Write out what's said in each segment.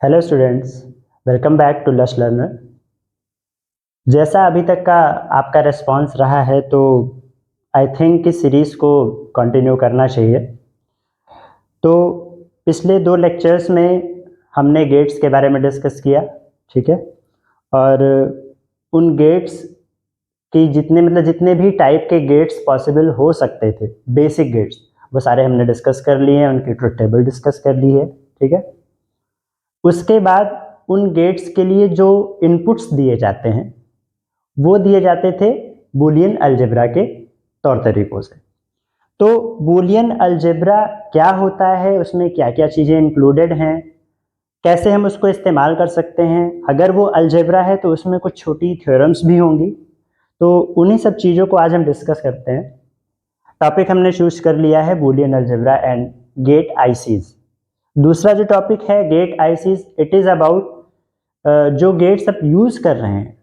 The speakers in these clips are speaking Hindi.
Hello students, welcome back to Lush Learner. जैसा अभी तक का आपका रिस्पांस रहा है तो आई थिंक इस सीरीज़ को कंटिन्यू करना चाहिए। तो पिछले 2 लेक्चर्स में हमने गेट्स के बारे में डिस्कस किया, ठीक है। और उन गेट्स की जितने भी टाइप के गेट्स पॉसिबल हो सकते थे, बेसिक गेट्स, वो सारे हमने डिस्कस कर लिए हैं, उनकी ट्रुथ टेबल डिस्कस कर ली है, ठीक है। उसके बाद उन गेट्स के लिए जो इनपुट्स दिए जाते हैं वो दिए जाते थे बूलियन अलजेब्रा के तौर तरीकों से। तो बूलियन अलजेब्रा क्या होता है, उसमें क्या क्या चीज़ें इंक्लूडेड हैं, कैसे हम उसको इस्तेमाल कर सकते हैं, अगर वो अलजेब्रा है तो उसमें कुछ छोटी थ्योरम्स भी होंगी। तो उन्हीं सब चीज़ों को आज हम डिस्कस करते हैं। टॉपिक हमने चूज कर लिया है Boolean algebra and gate ICs. दूसरा जो टॉपिक है gate ICs, it is about जो गेट्स आप यूज़ कर रहे हैं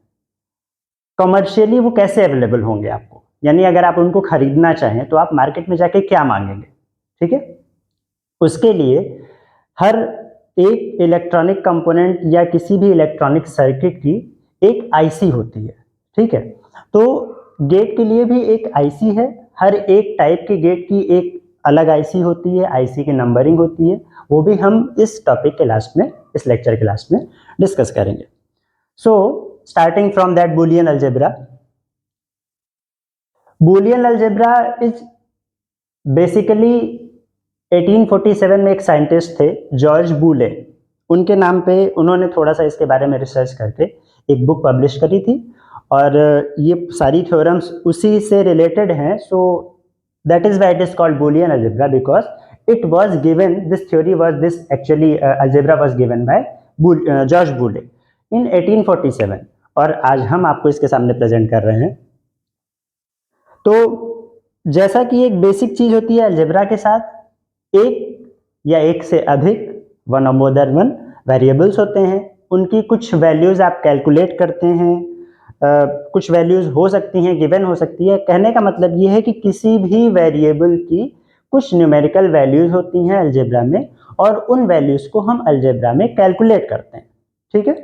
कमर्शियली वो कैसे अवेलेबल होंगे आपको, यानी अगर आप उनको खरीदना चाहें तो आप मार्केट में जाके क्या मांगेंगे, ठीक है। उसके लिए हर एक इलेक्ट्रॉनिक कंपोनेंट या किसी भी इलेक्ट्रॉनिक सर्किट की एक आईसी होती है, ठीक है। तो गेट के लिए भी एक आईसी है, हर एक टाइप के गेट की एक अलग आईसी होती है, आईसी की नंबरिंग होती है, वो भी हम इस टॉपिक के लास्ट में, इस लेक्चर के लास्ट में डिस्कस करेंगे। So, starting from that Boolean algebra. Boolean algebra is basically 1847 में एक साइंटिस्ट थे जॉर्ज बूले, उनके नाम पे उन्होंने थोड़ा सा इसके बारे में रिसर्च करके एक बुक पब्लिश करी थी और ये सारी थ्योरम्स उसी से रिलेटेड हैं। So that is why it is called Boolean algebra because it was given, this theory was, this actually algebra was given by George Boole in 1847 और आज हम आपको इसके सामने प्रेजेंट कर रहे हैं। तो जैसा कि एक बेसिक चीज होती है अलजेब्रा के साथ एक या एक से अधिक, वन और मोर देन वन वेरिएबल्स होते हैं, उनकी कुछ वैल्यूज आप कैलकुलेट करते हैं। कुछ वैल्यूज हो सकती हैं, गिवन हो सकती है। कहने का मतलब ये है कि किसी भी वेरिएबल की कुछ न्यूमेरिकल वैल्यूज होती हैं अलजेब्रा में और उन वैल्यूज को हम अलजेब्रा में कैलकुलेट करते हैं, ठीक है।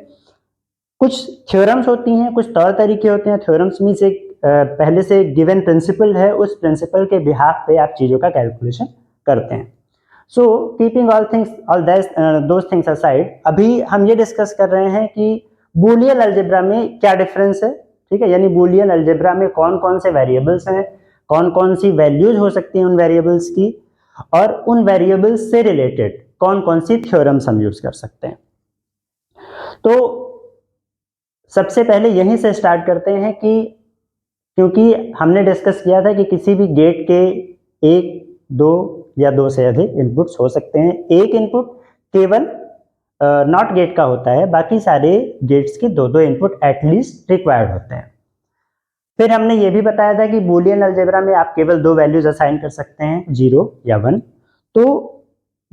कुछ थ्योरम्स होती हैं, कुछ तौर तरीके होते हैं। थ्योरम्स मीन्स एक पहले से गिवन प्रिंसिपल है, उस प्रिंसिपल के बिहाफ पे आप चीज़ों का कैलकुलेशन करते हैं। So keeping all things, all those things aside, अभी हम ये डिस्कस कर रहे हैं कि बूलियन अलजेब्रा में क्या डिफरेंस है, ठीक है। यानी बूलियन अलजेब्रा में कौन कौन से वेरिएबल्स हैं, कौन कौन सी वैल्यूज हो सकती हैं उन वेरिएबल्स की, और उन वेरिएबल्स से रिलेटेड कौन कौन सी थ्योरम्स हम यूज कर सकते हैं। तो सबसे पहले यहीं से स्टार्ट करते हैं कि क्योंकि हमने डिस्कस किया था कि किसी भी गेट के 1, 2 या 2 से अधिक इनपुट्स हो सकते हैं। एक इनपुट केवल नॉट गेट का होता है, बाकी सारे गेट्स के 2-2 इनपुट एटलीस्ट रिक्वायर्ड होते हैं। फिर हमने ये भी बताया था कि बूलियन अलजेब्रा में आप केवल 2 वैल्यूज असाइन कर सकते हैं, 0 या 1। तो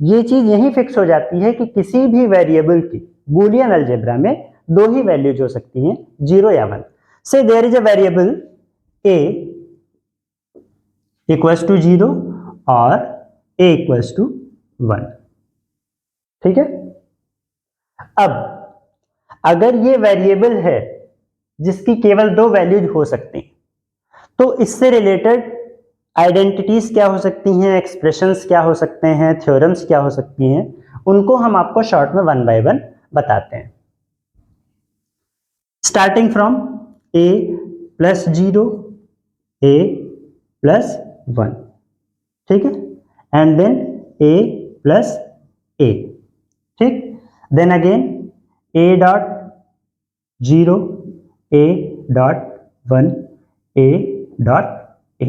ये चीज यही फिक्स हो जाती है कि किसी भी वेरिएबल की बूलियन अलजेब्रा में 2 ही वैल्यूज हो सकती हैं, 0 या 1। Say there is a variable a equals to 0 और a इक्वल्स टू 1, ठीक है। अब अगर ये वेरिएबल है जिसकी केवल 2 वैल्यूज हो सकती हैं, तो इससे रिलेटेड आइडेंटिटीज क्या हो सकती हैं, एक्सप्रेशंस क्या हो सकते हैं, थ्योरम्स क्या हो सकती हैं, उनको हम आपको शॉर्ट में 1 बाय 1 बताते हैं। Starting from a plus 0, a plus 1, ठीक है, and then a plus a, ठीक। Then again a dot 0, a dot 1, a dot a।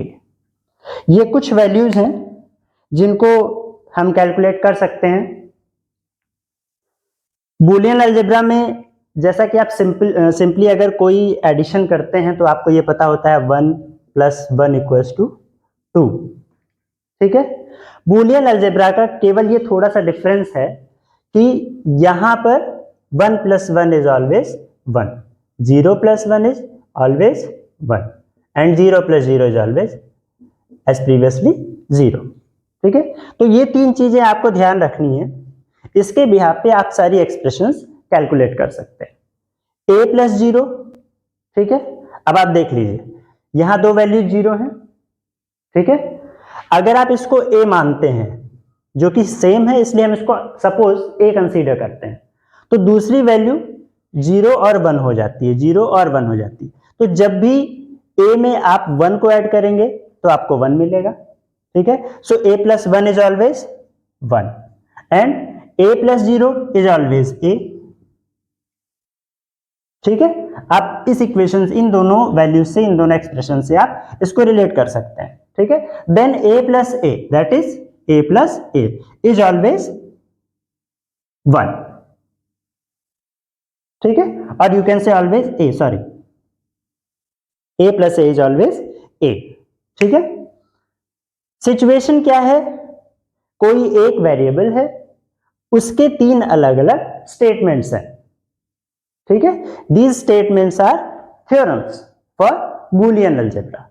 ये कुछ वैल्यूज हैं जिनको हम कैलकुलेट कर सकते हैं। बूलियन अलजेब्रा में जैसा कि आप सिंपली अगर कोई एडिशन करते हैं तो आपको ये पता होता है 1 प्लस 1 इक्वल्स टू 2, ठीक है। बूलियन अलजेब्रा का केवल ये थोड़ा सा डिफरेंस है कि यहां पर 1 plus 1 is always 1, 0 plus 1 is always 1 and 0 plus 0 is always as previously 0, ठीक है। तो ये 3 चीजें आपको ध्यान रखनी है। इसके बिहाफ पे आप सारी एक्सप्रेशंस कैलकुलेट कर सकते हैं। a प्लस 0, ठीक है। अब आप देख लीजिए यहां दो वैल्यू 0 है, ठीक है। अगर आप इसको a मानते हैं जो कि सेम है, इसलिए हम इसको सपोज a कंसीडर करते हैं, तो दूसरी वैल्यू 0 और 1 हो जाती है, 0 और 1 हो जाती है। तो जब भी a में आप 1 को ऐड करेंगे तो आपको 1 मिलेगा, ठीक है। सो a plus 1 is always 1 and a plus 0 is always a, ठीक है। आप इस इक्वेशन, इन दोनों वैल्यूज से, इन दोनों एक्सप्रेशन से आप इसको रिलेट कर सकते हैं, ठीक है। Then a plus a, that is a plus a is always 1, ठीक है। और you can say always a, sorry, a plus a is always a, ठीक है। सिचुएशन क्या है, कोई एक वेरिएबल है, उसके तीन अलग अलग स्टेटमेंट्स हैं, ठीक है। These statements are theorems for Boolean algebra.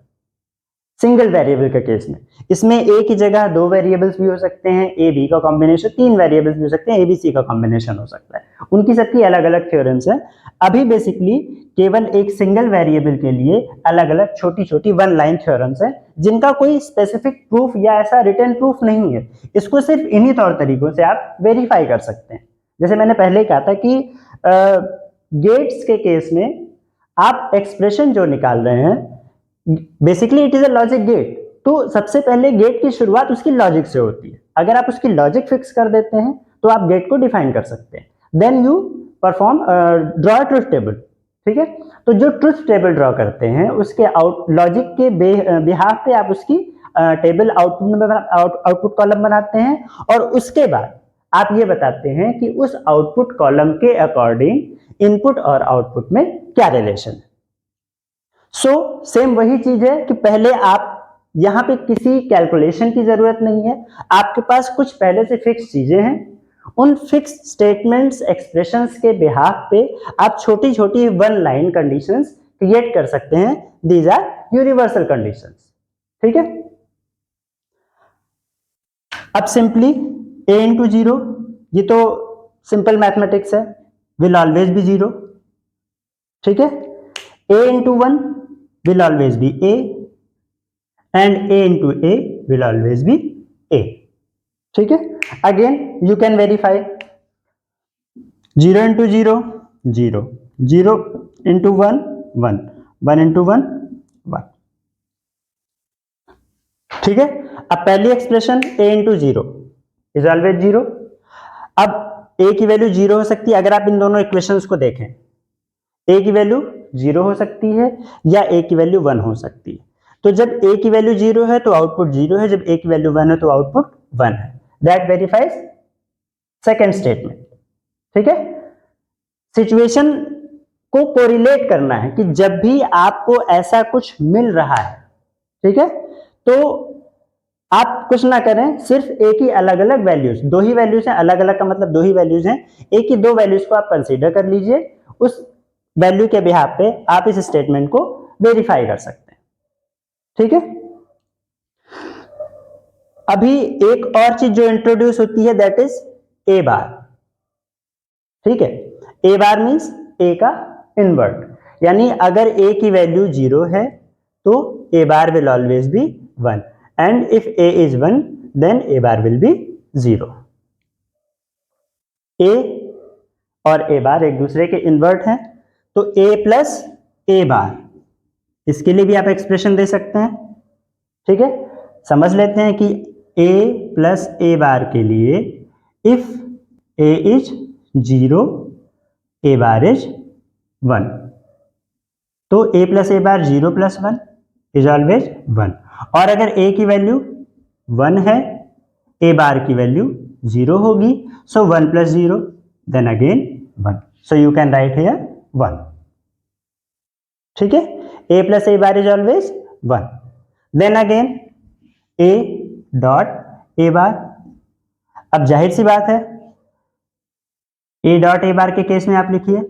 Single variable के केस में इसमें a की जगह दो वेरिएबल्स भी हो सकते हैं, a b का कॉम्बिनेशन, तीन वेरिएबल्स भी हो सकते हैं, a b c का कॉम्बिनेशन हो सकता है, उनकी सबकी अलग अलग थ्योरम्स हैं। अभी बेसिकली केवल एक सिंगल वेरिएबल के लिए अलग अलग छोटी छोटी वन लाइन थ्योरम्स हैं, जिनका कोई स्पेसिफिक प्रूफ या ऐसा रिटन प्रूफ नहीं है। इसको सिर्फ इन्हीं तौर तरीकों से आप वेरीफाई कर सकते हैं। जैसे मैंने पहले कहा था कि गेट्स के केस में आप एक्सप्रेशन जो निकाल रहे हैं, basically it is a logic gate, तो सबसे पहले गेट की शुरुआत उसकी लॉजिक से होती है। अगर आप उसकी लॉजिक फिक्स कर देते हैं तो आप गेट को डिफाइन कर सकते हैं। Then you perform draw truth table, ठीक है। तो जो ट्रुथ टेबल ड्रॉ करते हैं उसके लॉजिक के बिहाफ पे आप उसकी टेबल आउटपुट कॉलम बनाते हैं, और उसके बाद आप ये बताते हैं कि उस आउटपुट कॉलम के अकॉर्डिंग इनपुट और आउटपुट में क्या रिलेशन है। सो सेम वही चीज है कि पहले आप यहां पे किसी कैलकुलेशन की जरूरत नहीं है, आपके पास कुछ पहले से फिक्स चीजें हैं, उन फिक्स स्टेटमेंट्स एक्सप्रेशंस के बिहाफ पे आप छोटी छोटी वन लाइन कंडीशंस क्रिएट कर सकते हैं। दीज आर यूनिवर्सल कंडीशंस, ठीक है। अब सिंपली a इंटू 0, ये तो सिंपल मैथमेटिक्स है, विल ऑलवेज बी 0, ठीक है। a into 1 will always be a and a into a will always be a, ठीक है। Again you can verify 0 into 0 0, 0 into 1 1, 1 into 1 1, ठीक है। अब पहली expression a into 0 is always 0। अब a की वैल्यू 0 हो सकती है, अगर आप इन दोनों इक्वेशंस को देखें, a की वैल्यू 0 हो सकती है या a की वैल्यू 1 हो सकती है। तो जब a की वैल्यू 0 है तो आउटपुट 0 है, जब a की वैल्यू 1 है तो आउटपुट 1 है। दैट वेरीफाइज सेकेंड स्टेटमेंट, ठीक है। सिचुएशन को कोरिलेट करना है कि जब भी आपको ऐसा कुछ मिल रहा है, ठीक है, तो आप कुछ ना करें, सिर्फ a की अलग अलग वैल्यूज, दो ही वैल्यूज हैं, अलग अलग का मतलब दो ही वैल्यूज हैं, a की दो वैल्यूज को आप कंसीडर कर लीजिए, उस वैल्यू के बिहाफ पे आप इस स्टेटमेंट को वेरीफाई कर सकते हैं, ठीक है। अभी एक और चीज जो इंट्रोड्यूस होती है दैट इज ए बार, ठीक है। ए बार मींस ए का इनवर्ट, यानी अगर a की वैल्यू 0 है तो a bar will always be 1 and if a is 1 then a bar will be 0। a और a बार एक दूसरे के इनवर्ट हैं, तो a प्लस a बार, इसके लिए भी आप एक्सप्रेशन दे सकते हैं, ठीक है। समझ लेते हैं कि a प्लस a बार के लिए if a is 0 a bar is 1, तो a plus a bar 0 plus 1 is always 1, और अगर a की वैल्यू 1 है, a बार की वैल्यू 0 होगी, so 1 plus 0 then again 1, so you can write here 1, ठीक है। a plus a bar is always 1, then again a dot a bar. अब जाहिर सी बात है a डॉट a बार के केस में आप लिखिए,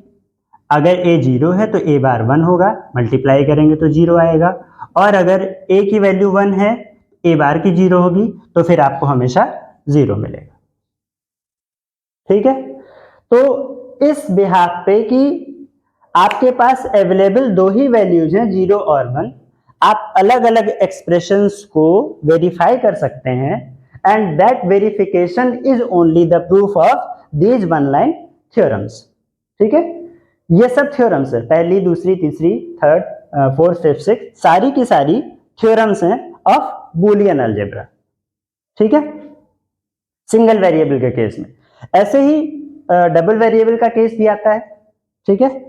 अगर a 0 है तो a बार 1 होगा, मल्टीप्लाई करेंगे तो 0 आएगा, और अगर a की वैल्यू 1 है, a बार की 0 होगी, तो फिर आपको हमेशा 0 मिलेगा, ठीक है, तो इस बिहाफ पे कि आपके पास अवेलेबल दो ही वैल्यूज हैं 0 और 1, आप अलग अलग एक्सप्रेशंस को वेरीफाई कर सकते हैं and that verification is only the proof of these one line theorems. ठीक है, ये सब थ्योरम्स है, पहली दूसरी तीसरी थर्ड फोर्थ फिफ्थ सिक्स, सारी की सारी थ्योरम्स हैं ऑफ बूलियन अलजेब्रा। ठीक है, सिंगल वेरिएबल के केस में। ऐसे ही डबल वेरिएबल का केस भी आता है। ठीक है,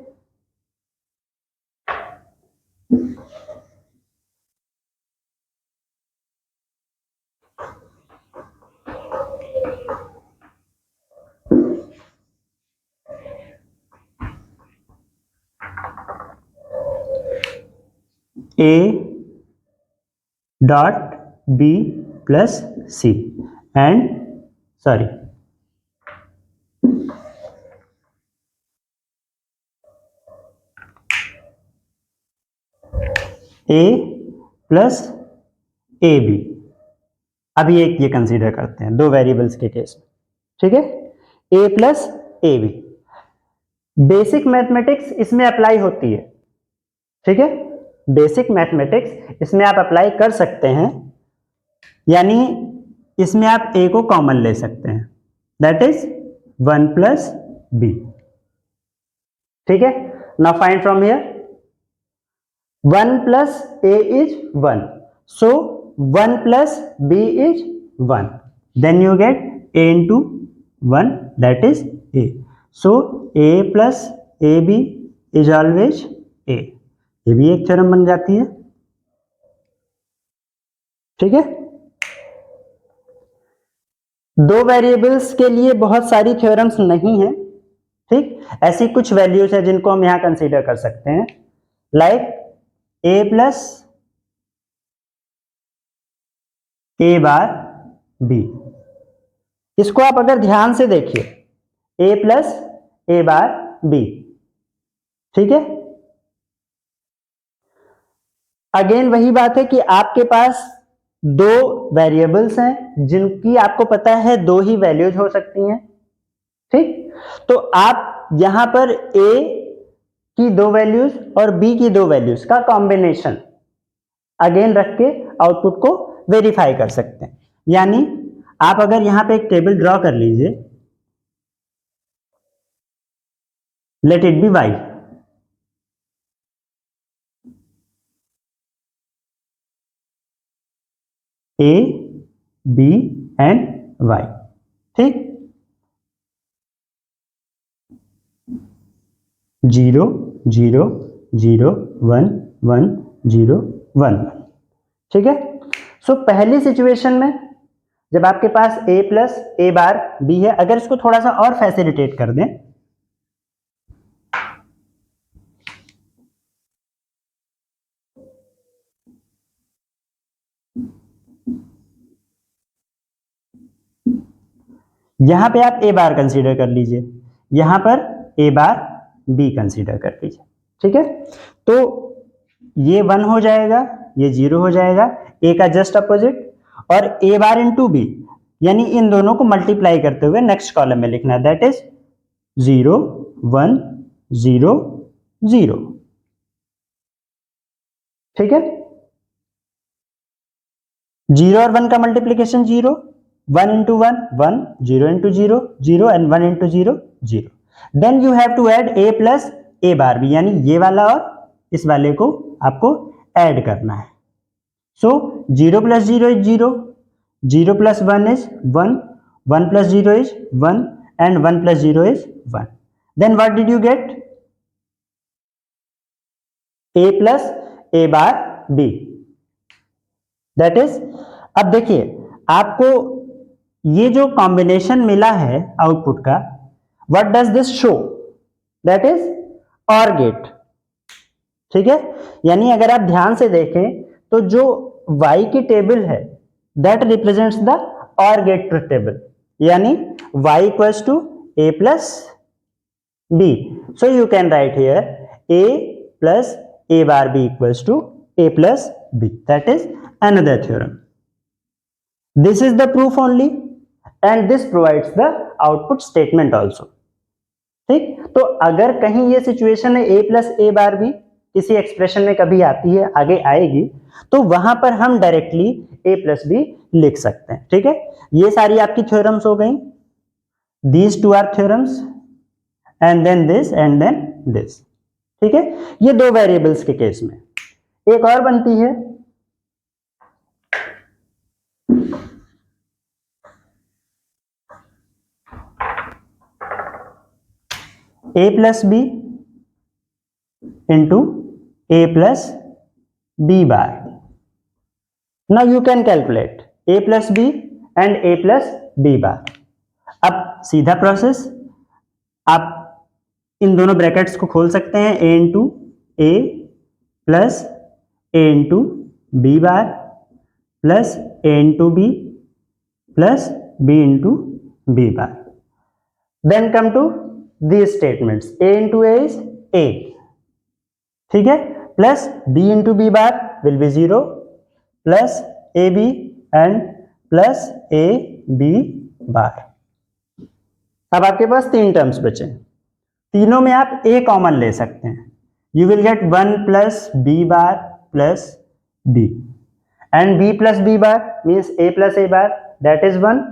a dot b plus c and sorry a plus A B. अभी एक ये कंसीडर करते हैं दो वेरिएबल्स के केस में। ठीक है, a plus A B, basic mathematics इसमें अप्लाई होती है। ठीक है, बेसिक मैथमेटिक्स इसमें आप अप्लाई कर सकते हैं, यानी इसमें आप a को कॉमन ले सकते हैं, दैट इज 1 प्लस बी। ठीक है, now find from here 1 plus a is 1, so 1 plus b is 1, then you get a into 1, that is a, so a plus ab is always a, ये भी एक थ्योरम बन जाती है। ठीक है, दो वेरिएबल्स के लिए बहुत सारी थ्योरम्स नहीं है। ठीक, ऐसी कुछ वैल्यूज है जिनको हम यहां कंसीडर कर सकते हैं, like a plus A bar B. इसको आप अगर ध्यान से देखिए, a plus A bar B. ठीक है, अगेन वही बात है कि आपके पास दो वेरिएबल्स हैं जिनकी आपको पता है दो ही वैल्यूज हो सकती हैं। ठीक, तो आप यहां पर a की दो वैल्यूज और b की दो वैल्यूज का कॉम्बिनेशन अगेन रख के आउटपुट को वेरीफाई कर सकते हैं। यानी आप अगर यहां पे एक टेबल ड्रॉ कर लीजिए, let it be y, a b and y। ठीक, 0 0 0 1 1 0 1 1। ठीक है, सो पहली सिचुएशन में जब आपके पास a plus A bar B है, अगर इसको थोड़ा सा और फैसिलिटेट कर दें, यहां पे आप a बार कंसीडर कर लीजिए, यहां पर a बार b कंसीडर कर लीजिए। ठीक है, तो ये 1 हो जाएगा, ये 0 हो जाएगा, a का जस्ट अपोजिट, और a बार इंटू बी, यानी इन दोनों को मल्टीप्लाई करते हुए नेक्स्ट कॉलम में लिखना है, दैट इज 0 1 0 0। ठीक है, 0 और 1 का multiplication 0, 1 into 1 1, 0 into 0 0 and 1 into 0 0। Then you have to add a plus A bar B, यानी ये वाला और इस वाले को आपको ऐड करना है। सो 0 plus 0 is 0, 0 plus 1 is 1, 1 plus 0 is 1 and 1 plus 0 is 1। then what did you get? a plus a bar b, that is, अब देखिए आपको ये जो कॉम्बिनेशन मिला है आउटपुट का, what does this show? that is OR gate. ठीक है, यानी अगर आप ध्यान से देखें तो जो y की टेबल है that represents the OR gate truth table, यानी y equals to a plus b, so you can write here a plus a bar b equals to a plus b, that is another theorem। This is the proof only and this provides the output statement also. ठीक, तो अगर कहीं ये सिचुएशन है a प्लस ए बार भी किसी एक्सप्रेशन में कभी आती है, आगे आएगी, तो वहां पर हम डायरेक्टली a प्लस बी लिख सकते हैं। ठीक है, ये सारी आपकी थ्योरम्स हो गई, these two are theorems and then this and then this. ठीक है, ये दो वेरिएबल्स के केस में। एक और बनती है a plus B into a plus B bar. Now you can calculate a plus B and a plus B bar. अब सीधा प्रोसेस, आप इन दोनों ब्रैकेट्स को खोल सकते हैं, a into A plus a into B bar plus a into B plus b into B bar. Then come to these statements, a into a is a, ठीक है, plus b into b bar will be 0 plus ab and plus a b bar। अब आपके पास तीन टर्म्स बचे, तीनों में आप a कॉमन ले सकते हैं, you will get 1 plus b bar plus b and b plus b bar means a plus a bar, that is 1,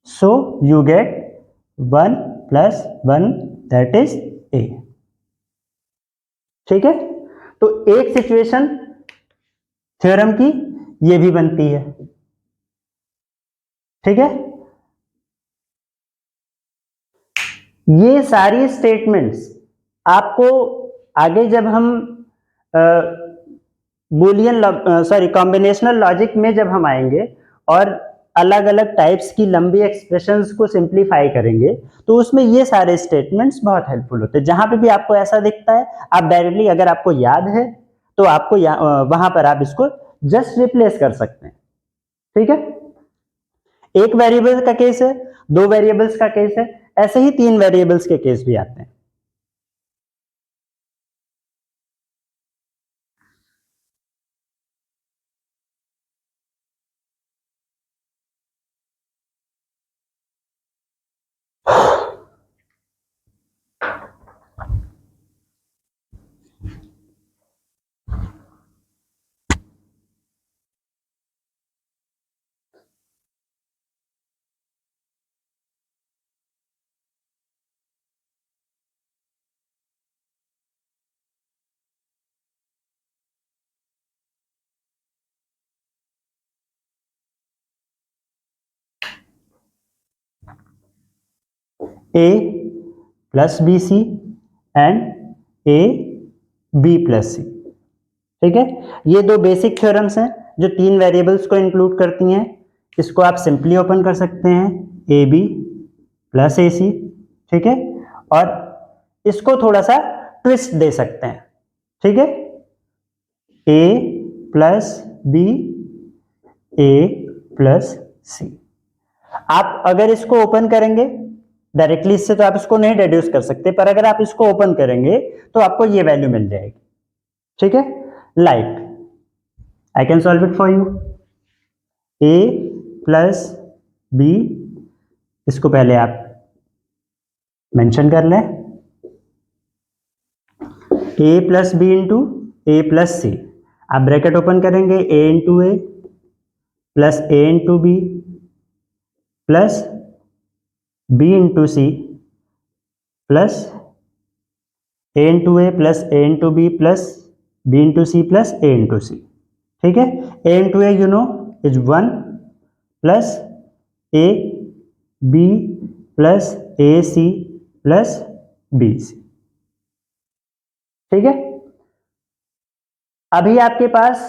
so you get 1 plus 1 that is a। ठीक है, तो एक सिचुएशन थ्योरम की ये भी बनती है। ठीक है, ये सारी स्टेटमेंट्स आपको आगे जब हम बूलियन कॉम्बिनेशनल लॉजिक में जब हम आएंगे और अलग अलग टाइप्स की लंबी एक्सप्रेशंस को सिंप्लीफाई करेंगे, तो उसमें ये सारे स्टेटमेंट्स बहुत हेल्पफुल होते हैं। जहां पे भी आपको ऐसा दिखता है, आप डायरेक्टली, अगर आपको याद है तो आपको वहां पर आप इसको जस्ट रिप्लेस कर सकते हैं। ठीक है, एक वेरिएबल का केस है, दो वेरिएबल्स का केस है, ऐसे ही तीन वेरिएबल्स के केस भी आते हैं। a plus B C and a b plus C. ठीक है, ये दो बेसिक थ्योरम्स हैं जो तीन वेरिएबल्स को इंक्लूड करती हैं। इसको आप सिंपली ओपन कर सकते हैं, ए बी प्लस ए सी। ठीक है, और इसको थोड़ा सा ट्विस्ट दे सकते हैं। ठीक है, a plus B A plus C. आप अगर इसको ओपन करेंगे डायरेक्टली, इससे तो आप इसको नहीं डिड्यूस कर सकते, पर अगर आप इसको ओपन करेंगे तो आपको ये वैल्यू मिल जाएगी। ठीक है, like I can solve it for you, a plus B, इसको पहले आप मेंशन कर लें, a plus B into A plus C. आप ब्रैकेट ओपन करेंगे, a into A plus A into B plus b into C plus a into A plus a into B plus b into C plus a into C. ठीक है, a into A you know is 1 plus a b plus a C plus b C. ठीक है, अभी आपके पास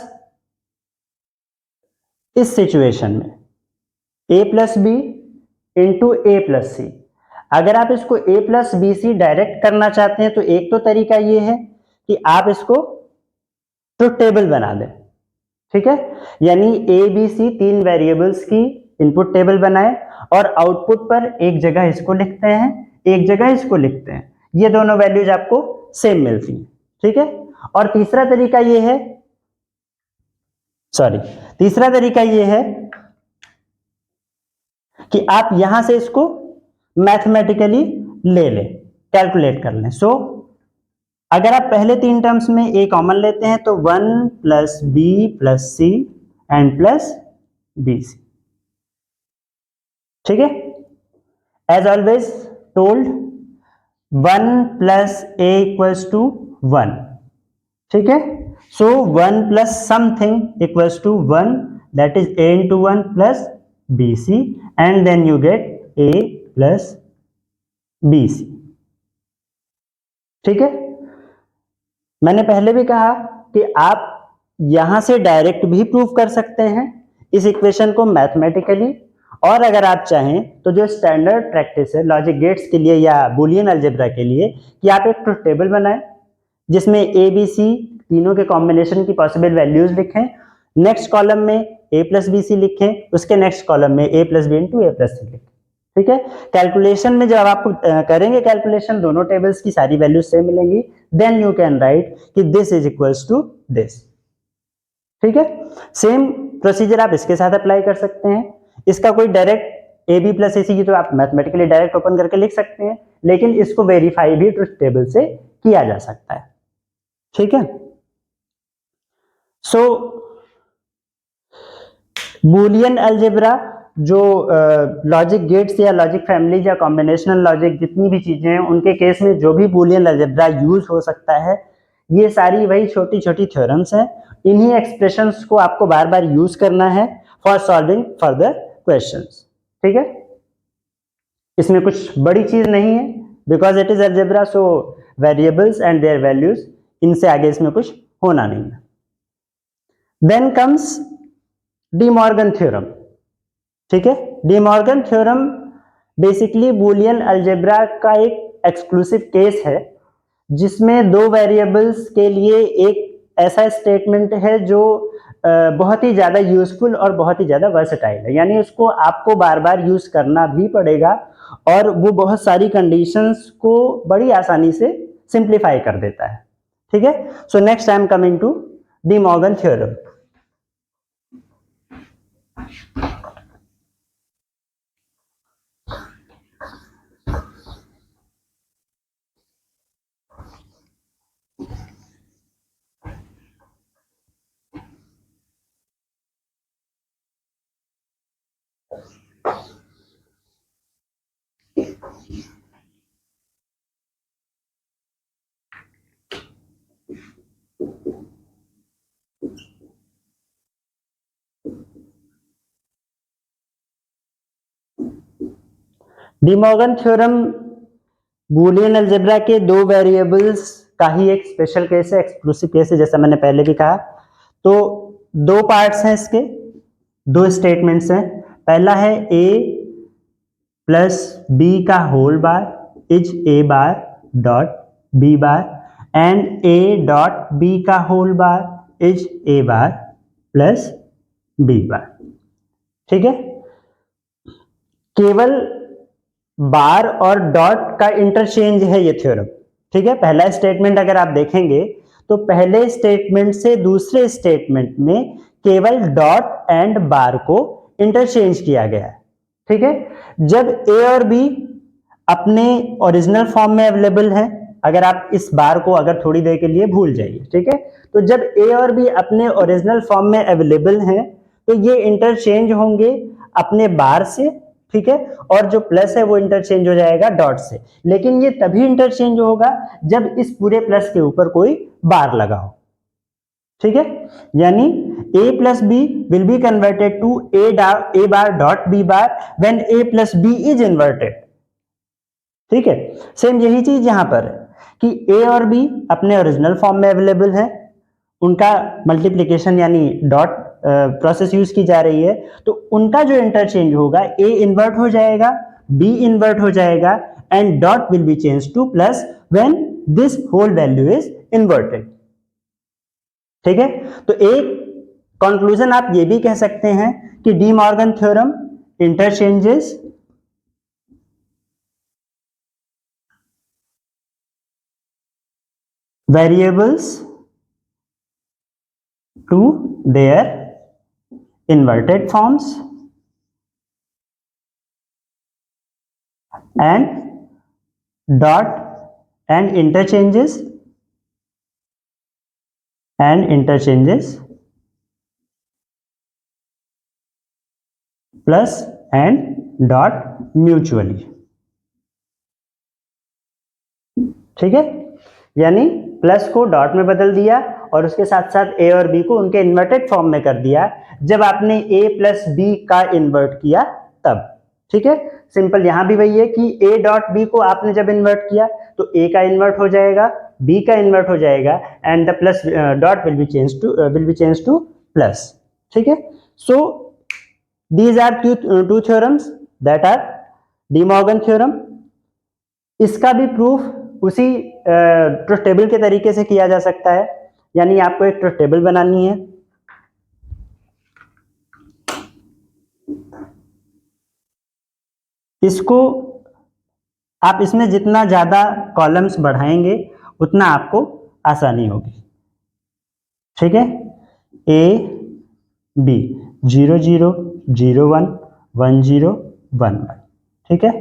इस सिचुएशन में a plus B into A plus C, अगर आप इसको a plus B C direct करना चाहते हैं तो एक तो तरीका ये है कि आप इसको ट्रुथ टेबल बना दें। ठीक है, यानी a b c तीन वेरिएबल्स की इनपुट टेबल बनाए और आउटपुट पर एक जगह इसको लिखते हैं, एक जगह इसको लिखते हैं, ये दोनों वैल्यूज आपको सेम मिलती हैं। ठीक है, और तीसरा तरीका ये है कि आप यहां से इसको मैथमेटिकली ले लें, कैलकुलेट कर लें। सो अगर आप पहले 3 टर्म्स में a कॉमन लेते हैं तो 1 plus B plus C and plus B C, ठीक है। As always told 1 plus a equals to 1, ठीक है। So 1 plus something equals to 1, that is a into 1 plus B C, and then you get a plus B C, ठीक है। मैंने पहले भी कहा कि आप यहां से डायरेक्ट भी प्रूव कर सकते हैं इस इक्वेशन को मैथमेटिकली, और अगर आप चाहें तो जो स्टैंडर्ड प्रैक्टिस है लॉजिक गेट्स के लिए या बूलियन अलजेब्रा के लिए, कि आप एक ट्रुथ टेबल बनाएं जिसमें ए बी सी तीनों के कॉम्बिनेशन की पॉसिबल वैल्यूज लिखें, नेक्स्ट कॉलम में a प्लस बी सी लिखें, उसके नेक्स्ट कॉलम में a plus B into A plus C लिखें, ठीक है। कैलकुलेशन में जब आप करेंगे कैलकुलेशन, दोनों टेबल्स की सारी वैल्यूज सेम मिलेंगी, देन यू कैन राइट कि this is equals to this, ठीक है। सेम प्रोसीजर आप इसके साथ अप्लाई कर सकते हैं। इसका कोई डायरेक्ट ए बी प्लस ए सी की तो आप मैथमेटिकली डायरेक्ट ओपन करके लिख सकते हैं, लेकिन इसको वेरीफाई भी ट्रुथ टेबल से किया जा सकता है, ठीक है। सो बूलियन अलजेब्रा जो लॉजिक गेट्स या लॉजिक फैमिलीज या कॉम्बिनेशनल लॉजिक जितनी भी चीजें हैं उनके केस में जो भी बूलियन अलजेब्रा यूज हो सकता है, ये सारी वही छोटी छोटी थ्योरम्स हैं। इन्हीं एक्सप्रेशंस को आपको बार बार यूज करना है फॉर सॉल्विंग फर्दर क्वेश्चंस, ठीक है। इसमें कुछ बड़ी चीज नहीं है, because it is algebra, so variables and their values, इनसे आगे इसमें कुछ होना नहीं है। Then comes De Morgan theorem, ठीक है। De Morgan theorem basically Boolean algebra का एक एक्सक्लूसिव केस है, जिसमें दो वेरिएबल्स के लिए एक ऐसा स्टेटमेंट है जो बहुत ही ज्यादा यूजफुल और बहुत ही ज्यादा वर्सेटाइल है, यानी उसको आपको बार बार यूज करना भी पड़ेगा और वो बहुत सारी कंडीशंस को बड़ी आसानी से सिंप्लीफाई कर देता है, ठीक है। So next I am coming to De Morgan theorem. De Morgan theorem Boolean algebra के दो वेरिएबल्स का ही एक स्पेशल केस है, एक्सक्लूसिव केस है, जैसा मैंने पहले भी कहा। तो दो पार्ट्स हैं इसके, दो स्टेटमेंट्स हैं। पहला है a प्लस बी का whole bar is a bar dot b bar, and a dot b का whole bar is a bar plus b bar, ठीक है। केवल बार और डॉट का इंटरचेंज है ये थ्योरम, ठीक है। पहला स्टेटमेंट अगर आप देखेंगे तो पहले स्टेटमेंट से दूसरे स्टेटमेंट में केवल डॉट एंड बार को इंटरचेंज किया गया है, ठीक है। जब ए और बी अपने ओरिजिनल फॉर्म में अवेलेबल है, अगर आप इस बार को अगर थोड़ी देर के लिए भूल जाइए, ठीक है, तो जब ए और बी अपने ओरिजिनल फॉर्म में अवेलेबल हैं तो ये इंटरचेंज होंगे अपने बार से, ठीक है, और जो प्लस है वो इंटरचेंज हो जाएगा डॉट से। लेकिन ये तभी इंटरचेंज होगा जब इस पूरे प्लस के ऊपर कोई बार लगा हो, ठीक है। यानी a plus B will be converted to a bar dot b bar when a plus b is inverted, ठीक है। सेम यही चीज यहां पर है कि a और b अपने ओरिजिनल फॉर्म में अवेलेबल है, उनका मल्टीप्लीकेशन यानी डॉट प्रोसेस यूज की जा रही है, तो उनका जो इंटरचेंज होगा a इन्वर्ट हो जाएगा, b इन्वर्ट हो जाएगा, and dot will be change to plus when this whole value is inverted, ठीक है। तो एक कंक्लूजन आप ये भी कह सकते हैं कि D Morgan theorem interchanges variables to their inverted forms and dot and interchanges plus and dot mutually। ठीक है, यानी प्लस को डॉट में बदल दिया और उसके साथ साथ ए और बी को उनके इन्वर्टेड फॉर्म में कर दिया जब आपने ए प्लस बी का इन्वर्ट किया तब। ठीक है, सिंपल यहां भी वही है कि ए डॉट बी को आपने जब इन्वर्ट किया तो ए का इन्वर्ट हो जाएगा, बी का इन्वर्ट हो जाएगा and the plus dot will be change to plus. ठीक है, so these are two theorems that are De Morgan theorem. इसका भी प्रूफ उसी ट्रुथ टेबल के तरीके से किया जा सकता है, यानी आपको एक ट्रुथ टेबल बनानी है। इसको आप इसमें जितना ज्यादा कॉलम्स बढ़ाएंगे उतना आपको आसानी होगी। ठीक है, ए बी 0 0 0 1 1 0 1 1। ठीक है,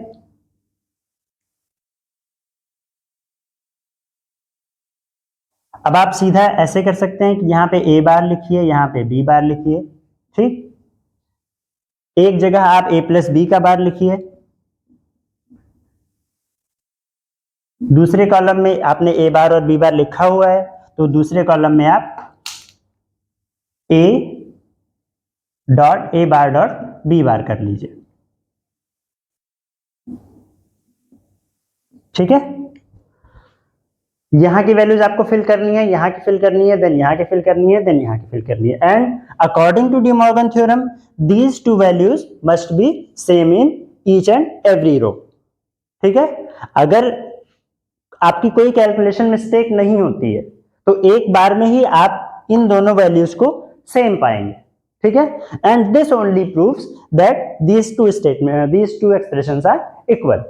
अब आप सीधा ऐसे कर सकते हैं कि यहाँ पे ए बार लिखिए, यहाँ पे बी बार लिखिए। ठीक, एक जगह आप ए प्लस बी का बार लिखिए, दूसरे कॉलम में आपने ए बार और बी बार लिखा हुआ है तो दूसरे कॉलम में आप A dot A bar dot B bar कर लीजिए। ठीक है, यहां की वैल्यूज आपको फिल करनी है, यहां की फिल करनी है, देन यहां की फिल करनी है, देन यहां की फिल करनी है and according to De Morgan theorem these two values must be same in each and every row. ठीक है, अगर आपकी कोई कैलकुलेशन मिस्टेक नहीं होती है तो एक बार में ही आप इन दोनों वैल्यूज को सेम पाएंगे। ठीक है, and this only proves that these two expressions are equal.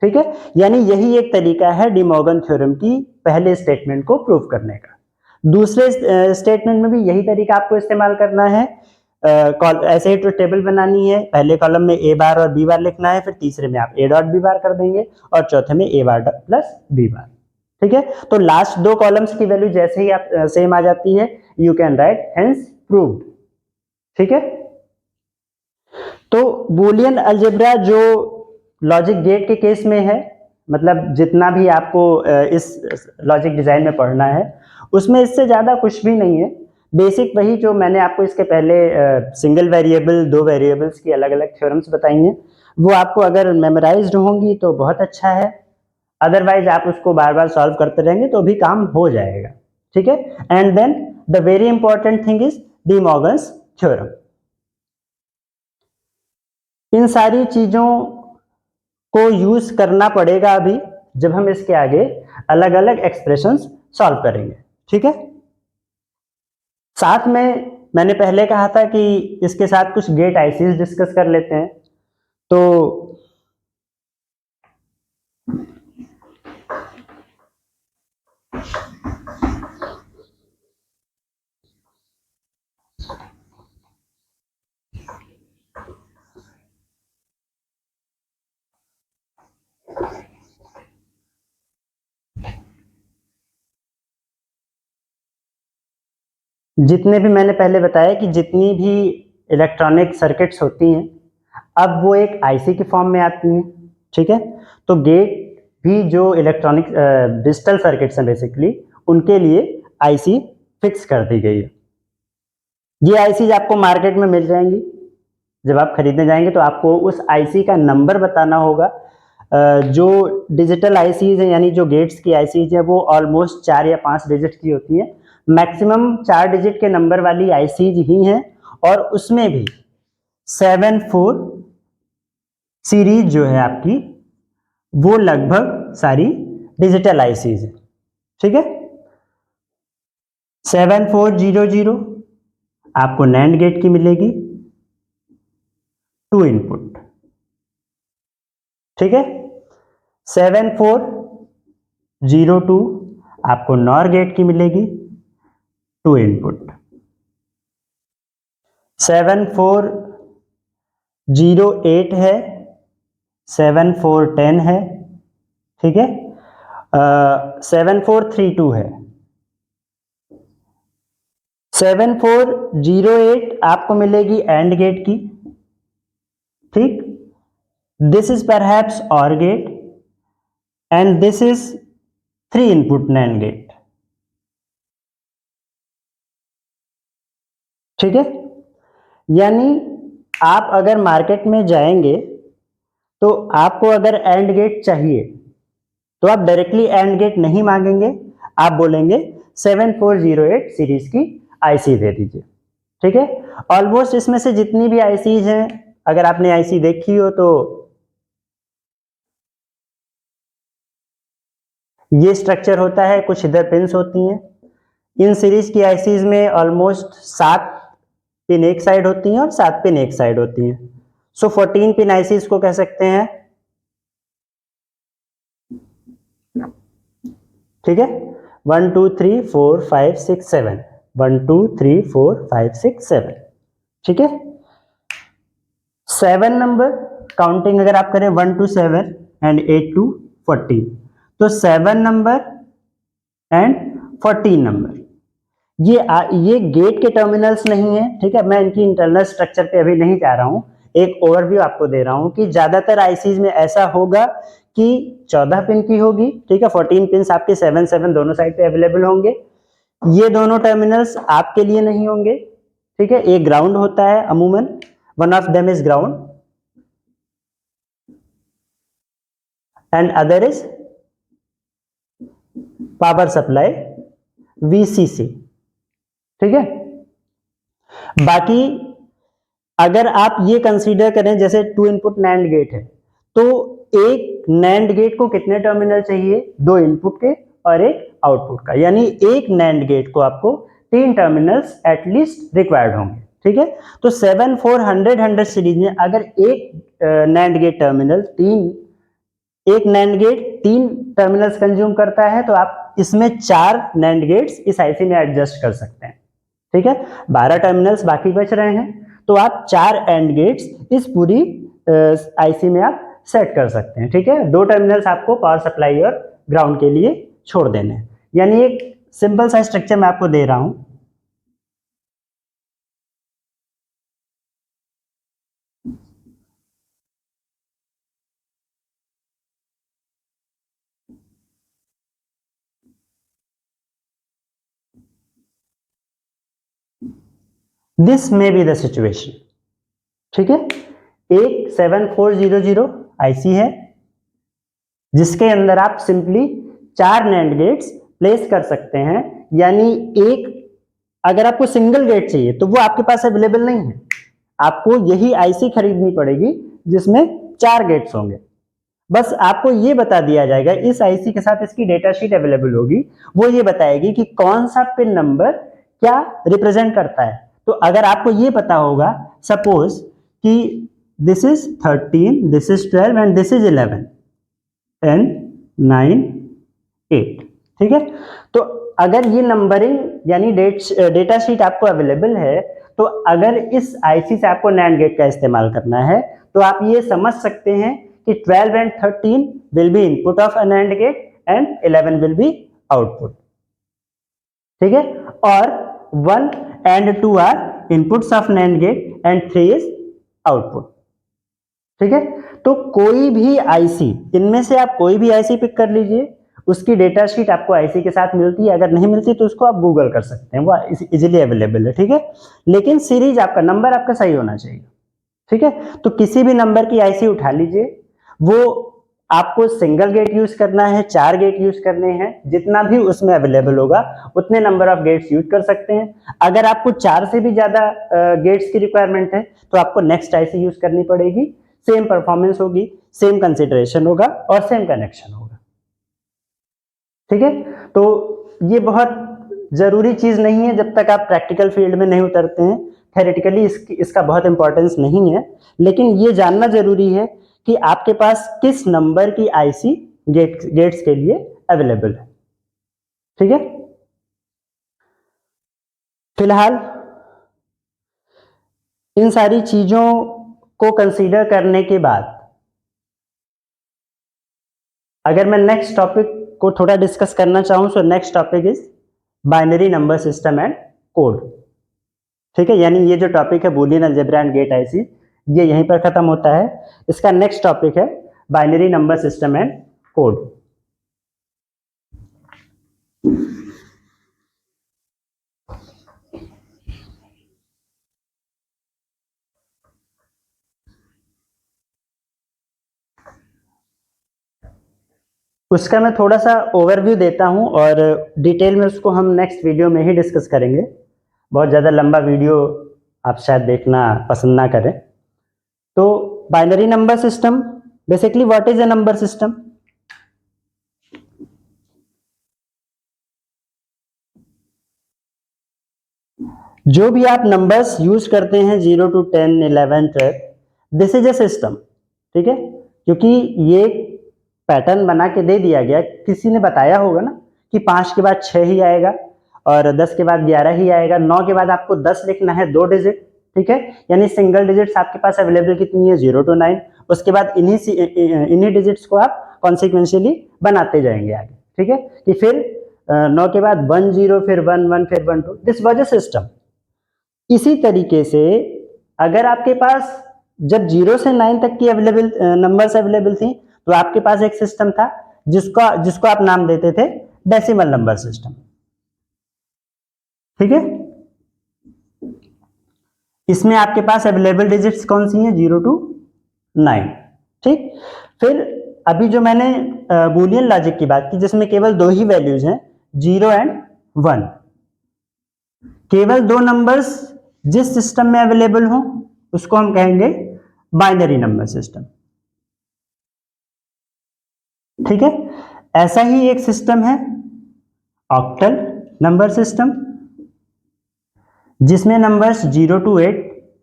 ठीक है, यानी यही एक तरीका है डी मॉर्गन थ्योरम की पहले स्टेटमेंट को प्रूव करने का। दूसरे स्टेटमेंट में भी यही तरीका आपको इस्तेमाल करना है। ऐसे ही ट्रुथ टेबल बनानी है, पहले कॉलम में ए बार और बी बार लिखना है, फिर तीसरे में आप ए डॉट बी बार कर देंगे और चौथे में ए बार प्लस बी बार। ठीक है, तो लास्ट दो कॉलम्स की वैल्यू जैसे ही आप सेम आ जाती है you can right hence proved. ठीक है, तो बूलियन अलजेब्रा जो लॉजिक गेट के केस में है, मतलब जितना भी आपको इस लॉजिक डिजाइन में पढ़ना है उसमें इससे ज्यादा कुछ भी नहीं है। बेसिक वही जो मैंने आपको इसके पहले सिंगल वेरिएबल, दो वेरिएबल्स की अलग अलग थ्योरम्स बताई हैं वो आपको अगर मेमोराइज्ड होंगी तो बहुत अच्छा है, अदरवाइज आप उसको बार बार सॉल्व करते रहेंगे तो भी काम हो जाएगा। ठीक है, and then the very important thing is De Morgan's theorem. इन सारी चीजों को यूज करना पड़ेगा अभी जब हम इसके आगे अलग अलग एक्सप्रेशंस सॉल्व करेंगे। ठीक है, साथ में मैंने पहले कहा था कि इसके साथ कुछ गेट आईसीज डिस्कस कर लेते हैं। तो जितने भी मैंने पहले बताया कि जितनी भी इलेक्ट्रॉनिक सर्किट्स होती हैं अब वो एक आईसी के फॉर्म में आती हैं। ठीक है, तो गेट भी जो इलेक्ट्रॉनिक डिजिटल सर्किट्स हैं बेसिकली उनके लिए आईसी फिक्स कर दी गई है। ये आईसी आपको मार्केट में मिल जाएंगी, जब आप खरीदने जाएंगे तो आपको उस आईसी का नंबर बताना होगा। जो डिजिटल आईसीज हैं यानी जो गेट्स की आईसीज है वो ऑलमोस्ट 4 या 5 डिजिट की होती है, मैक्सिमम 4 डिजिट के नंबर वाली आईसीज ही हैं और उसमें भी 7-4 सीरीज जो है आपकी वो लगभग सारी डिजिटल आईसीज है। ठीक है, 7400 आपको नैंड गेट की मिलेगी 2 इनपुट। ठीक है, 7402 आपको नॉर गेट की मिलेगी 2 इनपुट। 7408 है 7410 है, ठीक है, 7432 है, 7408 आपको मिलेगी एंड गेट की, ठीक, this is perhaps OR gate and this is 3 input NAND gate, ठीक है। यानी आप अगर मार्केट में जाएंगे तो आपको अगर एंड गेट चाहिए तो आप डायरेक्टली एंड गेट नहीं मांगेंगे, आप बोलेंगे 7408 सीरीज की आईसी दे दीजिए, ठीक है। ऑलमोस्ट इसमें से जितनी भी आईसीज हैं, अगर आपने आईसी देखी हो तो ये स्ट्रक्चर होता है, कुछ इधर पिंस होती हैं। इन सीरीज की आईसीज में ऑलमोस्ट 7 पिन एक साइड होती हैं और 7 पिन एक साइड होती हैं। सो 14 पिन आईसीज को कह सकते हैं, ठीक है। 1 2 3 4 5 6 7, 1 2 3 4 5 6 7, ठीक है। 7 नंबर काउंटिंग अगर आप करें 1 to 7 एंड 8 to 14, तो 7 नंबर एंड 14 नंबर ये गेट के टर्मिनल्स नहीं है, ठीक है। मैं इनकी इंटरनल स्ट्रक्चर पे अभी नहीं जा रहा हूं, एक ओवरव्यू आपको दे रहा हूं कि ज्यादातर आईसीज में ऐसा होगा कि 14 पिन की होगी, ठीक है। 14 पिन आपके 7 7 दोनों साइड पे अवेलेबल होंगे। ये दोनों टर्मिनल्स आपके लिए नहीं होंगे, ठीक है। एक ग्राउंड होता है अमूमन, one of them is ground and other is power supply VCC, ठीक है। बाकी अगर आप ये कंसीडर करें जैसे 2 इनपुट नैंड गेट है, तो एक नैंड गेट को कितने टर्मिनल चाहिए, 2 इनपुट के और एक आउटपुट का, यानी एक नैंड गेट को आपको 3 टर्मिनल्स एटलीस्ट रिक्वायर्ड होंगे, ठीक है। तो 7400 सीरीज में अगर एक नैंड गेट टर्मिनल एक नैंड गेट 3 टर्मिनल्स कंज्यूम करता है, तो आप इसमें 4 नैंड गेट्स इस आईसी में एडजस्ट कर सकते हैं, ठीक है। 12 टर्मिनल्स बाकी बच रहे हैं, तो आप 4 एंड गेट्स इस पूरी आईसी में आप सेट कर सकते हैं, ठीक है। 2 टर्मिनल्स आपको पावर सप्लाई और ग्राउंड के लिए छोड़ देने हैं, यानी एक सिंपल सा स्ट्रक्चर मैं आपको दे रहा हूं। This may be the situation, ठीक है। एक 7400 आईसी है जिसके अंदर आप सिंपली 4 नैंड गेट्स प्लेस कर सकते हैं, यानी एक अगर आपको सिंगल गेट चाहिए तो वो आपके पास अवेलेबल नहीं है, आपको यही आईसी खरीदनी पड़ेगी जिसमें 4 गेट्स होंगे। बस आपको ये बता दिया जाएगा, इस आईसी के साथ इसकी डेटा शीट अवेलेबल होगी, वो ये बताएगी कि कौन सा पिन नंबर क्या रिप्रेजेंट करता है। तो अगर आपको ये पता होगा सपोज कि this is 13, this is 12 and this is 11 10 9 8, ठीक है। तो अगर ये नंबरिंग यानी डेटा शीट आपको अवेलेबल है, तो अगर इस आईसी से आपको नैंड गेट का इस्तेमाल करना है तो आप ये समझ सकते हैं कि 12 and 13 will be input of a NAND gate and 11 will be output, ठीक है। और 1 and 2 are inputs of NAND gate and 3 is output, ठीक है। तो कोई भी आईसी, इनमें से आप कोई भी आईसी पिक कर लीजिए, उसकी डेटा शीट आपको आईसी के साथ मिलती है, अगर नहीं मिलती तो उसको आप गूगल कर सकते हैं, वो इजीली अवेलेबल है, ठीक है। लेकिन सीरीज आपका नंबर आपका सही होना चाहिए, ठीक है। तो किसी भी नंबर की आईसी उठा लीजिए, वो आपको सिंगल गेट यूज करना है, 4 गेट यूज करने हैं, जितना भी उसमें अवेलेबल होगा उतने नंबर ऑफ गेट्स यूज कर सकते हैं। अगर आपको 4 से भी ज्यादा गेट्स की रिक्वायरमेंट है तो आपको नेक्स्ट आईसी यूज करनी पड़ेगी, सेम परफॉर्मेंस होगी, सेम कंसिडरेशन होगा और सेम कनेक्शन होगा, ठीक है। तो ये बहुत जरूरी चीज नहीं है जब तक आप प्रैक्टिकल फील्ड में नहीं उतरते हैं, थेरेटिकली इसका बहुत इंपॉर्टेंस नहीं है, लेकिन ये जानना जरूरी है कि आपके पास किस नंबर की आईसी गेट्स के लिए अवेलेबल है, ठीक है। फिलहाल इन सारी चीजों को कंसीडर करने के बाद अगर मैं नेक्स्ट टॉपिक को थोड़ा डिस्कस करना चाहूँ, so next topic is binary number system and code. ठीक है, यानी ये जो टॉपिक है Boolean algebra and gate IC, ये यहीं पर खत्म होता है। इसका नेक्स्ट टॉपिक है binary number system and code. उसका मैं थोड़ा सा ओवरव्यू देता हूं और डिटेल में उसको हम नेक्स्ट वीडियो में ही डिस्कस करेंगे। बहुत ज़्यादा लंबा वीडियो आप शायद देखना पसंद ना करें। तो binary number system, basically what is a number system? जो भी आप नंबर्स यूज करते हैं 0 to 10, 11, 12, this is a system. ठीक है, क्योंकि ये पैटर्न बना के दे दिया गया, किसी ने बताया होगा ना कि 5 के बाद 6 ही आएगा और 10 के बाद 11 ही आएगा, 9 के बाद आपको 10 लिखना है 2 डिजिट। ठीक है, यानी सिंगल डिजिट्स आपके पास अवेलेबल कितनी है? 0 to 9। उसके बाद इन्हीं डिजिट्स को आप कॉन्सिक्वेंशियली बनाते जाएंगे आगे। ठीक है, कि फिर 9 के बाद 1 0, फिर 1 1, फिर 1 2, दिस वाज अ सिस्टम। इसी तरीके से अगर आपके पास जब 0 से 9 तक की अवेलेबल नंबर्स अवेलेबल थी, तो आपके पास एक सिस्टम था जिसको आप नाम देते थे डेसिमल नंबर सिस्टम। ठीक है, इसमें आपके पास अवेलेबल डिजिट्स कौन सी हैं? 0 to 9। ठीक, फिर अभी जो मैंने बूलियन लॉजिक की बात की जिसमें केवल 2 ही वैल्यूज हैं, 0 एंड 1, केवल 2 नंबर्स जिस सिस्टम में अवेलेबल हो उसको हम कहेंगे बाइनरी नंबर सिस्टम। ठीक है, ऐसा ही एक सिस्टम है ऑक्टल नंबर सिस्टम, जिसमें नंबर्स 0 to 8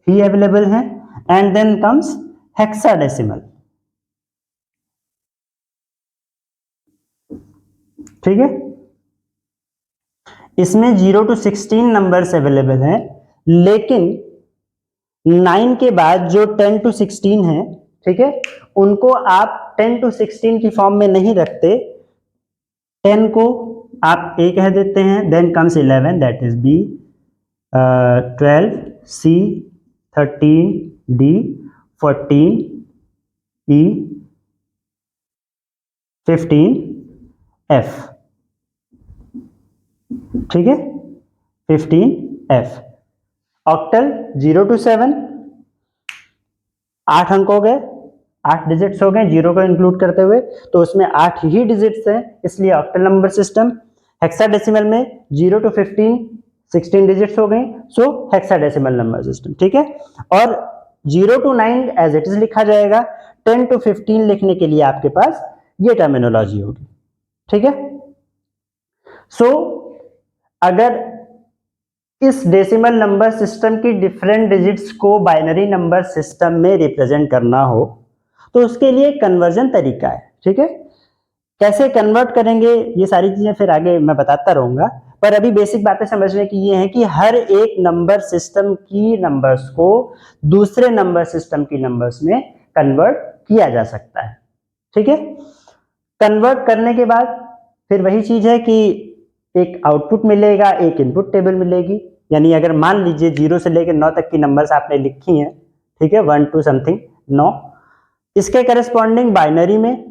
ही अवेलेबल हैं, एंड देन कम्स हेक्साडेसिमल। ठीक है, इसमें 0 to 16 नंबर्स अवेलेबल हैं, लेकिन 9 के बाद जो 10 to 16 है, ठीक है, उनको आप 10 to 16 की फॉर्म में नहीं रखते। 10 को आप ए कह देते हैं, then comes 11 that is B, 12 C, 13 D, 14 E, 15 F. ठीक है, 15 एफ। ऑक्टल 0 to 7, 8 अंक हो गए, 8 डिजिट्स हो गए 0 को इंक्लूड करते हुए, तो उसमें 8 ही डिजिट्स हैं, इसलिए ऑक्टल नंबर सिस्टम। हेक्साडेसिमल में 0 to 15 16 डिजिट्स हो गए, सो हेक्साडेसिमल नंबर सिस्टम। ठीक है, और 0 to 9 एज इट इज लिखा जाएगा, 10 to 15 लिखने के लिए आपके पास ये टर्मिनोलॉजी होगी। ठीक है, सो अगर इस डेसिमल नंबर सिस्टम की डिफरेंट डिजिट्स को बाइनरी नंबर सिस्टम में रिप्रेजेंट करना हो तो उसके लिए कन्वर्जन तरीका है। ठीक है, कैसे कन्वर्ट करेंगे ये सारी चीजें फिर आगे मैं बताता रहूंगा, पर अभी बेसिक बातें समझने की ये है कि हर एक नंबर सिस्टम की नंबर्स को दूसरे नंबर सिस्टम की नंबर्स में कन्वर्ट किया जा सकता है। ठीक है, कन्वर्ट करने के बाद फिर वही चीज है कि एक आउटपुट मिलेगा, एक इनपुट टेबल मिलेगी। यानी अगर मान लीजिए 0 से लेकर 9 तक की नंबर्स आपने लिखी हैं, ठीक है, 1 2 समथिंग 9, इसके करस्पॉन्डिंग बाइनरी में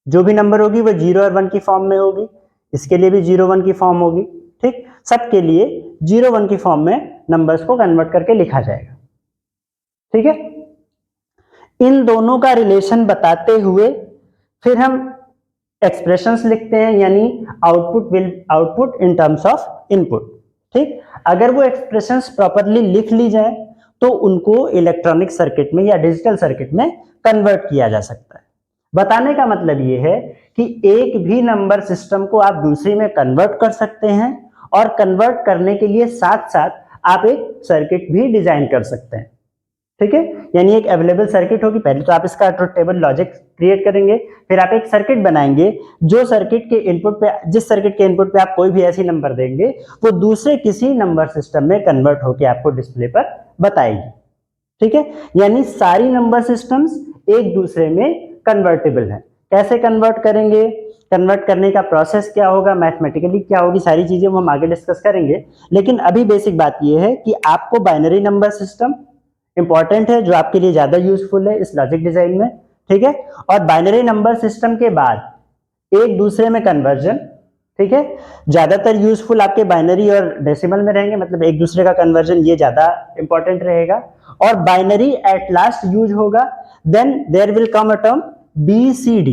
जो भी नंबर होगी वो 0 और 1 की फॉर्म में होगी, इसके लिए भी 0 1 की फॉर्म होगी। ठीक, सबके लिए 0 1 की फॉर्म में नंबर्स को कन्वर्ट करके लिखा जाएगा। ठीक है, इन दोनों का रिलेशन बताते हुए फिर हम एक्सप्रेशंस लिखते हैं, यानी output in terms of input. ठीक, अगर वो एक्सप्रेशंस प्रॉपरली लिख ली जाए तो उनको इलेक्ट्रॉनिक सर्किट में या डिजिटल सर्किट में कन्वर्ट किया जा सकता है। बताने का मतलब ये है कि एक भी नंबर सिस्टम को आप दूसरे में कन्वर्ट कर सकते हैं, और कन्वर्ट करने के लिए साथ साथ आप एक सर्किट भी डिजाइन कर सकते हैं। ठीक है, यानी एक अवेलेबल सर्किट होगी, पहले तो आप इसका ट्रुथ टेबल लॉजिक क्रिएट करेंगे, फिर आप एक सर्किट बनाएंगे, जो सर्किट के इनपुट पे, जिस सर्किट के इनपुट पे आप कोई भी ऐसी नंबर देंगे वो दूसरे किसी नंबर सिस्टम में कन्वर्ट होकर आपको डिस्प्ले पर बताएगी। ठीक है, यानी सारी नंबर सिस्टम्स एक दूसरे में कन्वर्टेबल है, कैसे कन्वर्ट करेंगे, कन्वर्ट करने का प्रोसेस क्या होगा, मैथमेटिकली क्या होगी, सारी चीजें हम आगे डिस्कस करेंगे। लेकिन अभी बेसिक बात यह है कि आपको बाइनरी नंबर सिस्टम इंपॉर्टेंट है, जो आपके लिए ज्यादा यूजफुल है इस लॉजिक डिजाइन में, ठीक है। और बाइनरी नंबर सिस्टम के बाद एक दूसरे में कन्वर्जन, ठीक है, ज्यादातर यूजफुल आपके बाइनरी और डेसिमल में रहेंगे, मतलब एक दूसरे का कन्वर्जन ये ज्यादा इंपॉर्टेंट रहेगा। और बाइनरी एट लास्ट यूज होगा, then there will come a term BCD,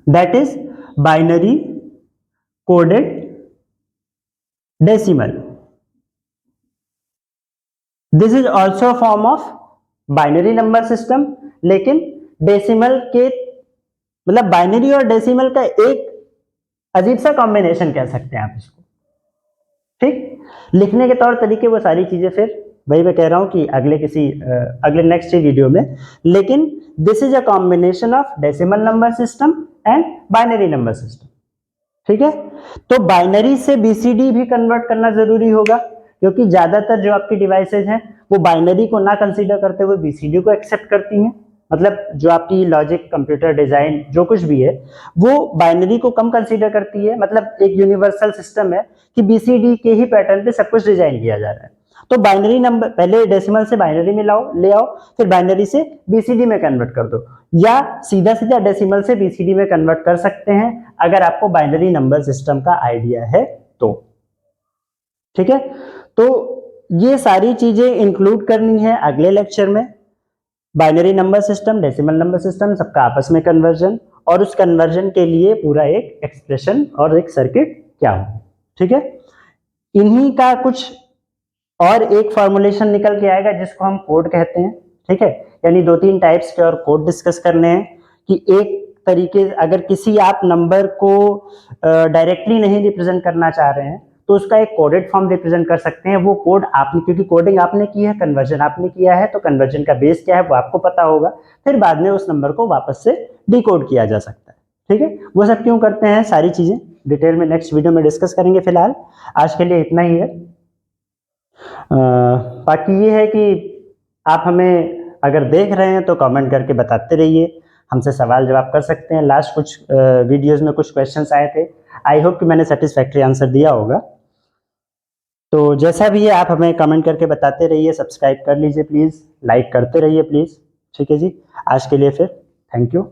that is binary coded decimal. This is also form of binary number system, लेकिन डेसिमल के मतलब बाइनरी और डेसिमल का एक अजीब सा कॉम्बिनेशन कह सकते हैं आप इसको, ठीक। लिखने के तौर तरीके वो सारी चीजें फिर वही मैं कह रहा हूं कि अगले नेक्स्ट वीडियो में। लेकिन this is a combination of decimal number system and binary number system, ठीक है। तो बाइनरी से BCD भी कन्वर्ट करना जरूरी होगा, क्योंकि ज्यादातर जो आपकी डिवाइसेज हैं वो बाइनरी को ना कंसीडर करते हुए BCD को एक्सेप्ट करती हैं। मतलब जो आपकी लॉजिक, कंप्यूटर डिजाइन, जो कुछ भी है वो बाइनरी को कम कंसीडर करती है। मतलब एक यूनिवर्सल सिस्टम है कि BCD के ही पैटर्न पे सब कुछ डिजाइन किया जा रहा है। तो बाइनरी नंबर पहले डेसिमल से बाइनरी में ले आओ, फिर बाइनरी से BCD में कन्वर्ट कर दो, या सीधा सीधा डेसिमल से BCD में कन्वर्ट कर सकते हैं अगर आपको बाइनरी नंबर सिस्टम का आइडिया है तो, ठीक है। तो ये सारी चीजें इंक्लूड करनी है अगले लेक्चर में। Binary number system, decimal number system, सबका आपस में कन्वर्जन, और उस कन्वर्जन के लिए पूरा एक एक्सप्रेशन और एक सर्किट क्या हो, ठीक है। इन्हीं का कुछ और एक फॉर्मुलेशन निकल के आएगा जिसको हम कोड कहते हैं, ठीक है। यानी 2-3 टाइप्स के और कोड डिस्कस करने हैं कि एक तरीके अगर किसी आप नंबर को डायरेक्टली नहीं रिप्रेजेंट करना चाह रहे हैं तो उसका एक कोडेड फॉर्म रिप्रेजेंट कर सकते हैं। वो कोड आपने, क्योंकि कोडिंग आपने की है, कन्वर्जन आपने किया है, तो कन्वर्जन का बेस क्या है वो आपको पता होगा, फिर बाद में उस नंबर को वापस से डिकोड किया जा सकता है, ठीक है। वो सब क्यों करते हैं, सारी चीजें डिटेल में नेक्स्ट वीडियो में डिस्कस करेंगे। फिलहाल आज के लिए इतना ही है। बाकी ये है कि आप हमें अगर देख रहे हैं तो कमेंट करके बताते रहिए, हमसे सवाल जवाब कर सकते हैं। लास्ट कुछ वीडियोस में कुछ क्वेश्चंस आए थे, आई होप कि मैंने सेटिस्फैक्ट्री आंसर दिया होगा। तो जैसा भी है आप हमें कमेंट करके बताते रहिए, सब्सक्राइब कर लीजिए प्लीज़, लाइक करते रहिए प्लीज़, ठीक है जी। आज के लिए फिर थैंक यू।